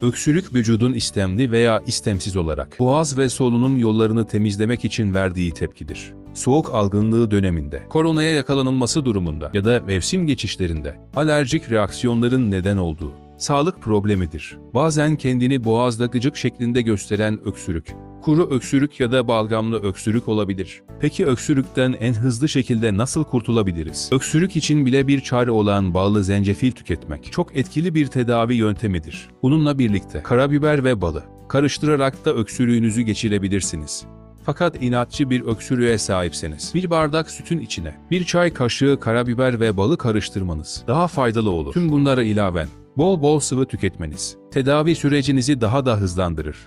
Öksürük vücudun istemli veya istemsiz olarak boğaz ve solunum yollarını temizlemek için verdiği tepkidir. Soğuk algınlığı döneminde, koronaya yakalanılması durumunda ya da mevsim geçişlerinde alerjik reaksiyonların neden olduğu sağlık problemidir. Bazen kendini boğazda gıcık şeklinde gösteren öksürük, kuru öksürük ya da balgamlı öksürük olabilir. Peki öksürükten en hızlı şekilde nasıl kurtulabiliriz? Öksürük için bile bir çare olan ballı zencefil tüketmek çok etkili bir tedavi yöntemidir. Bununla birlikte karabiber ve balı karıştırarak da öksürüğünüzü geçirebilirsiniz. Fakat inatçı bir öksürüğe sahipseniz, bir bardak sütün içine bir çay kaşığı karabiber ve balı karıştırmanız daha faydalı olur. Tüm bunlara ilaven bol bol sıvı tüketmeniz tedavi sürecinizi daha da hızlandırır.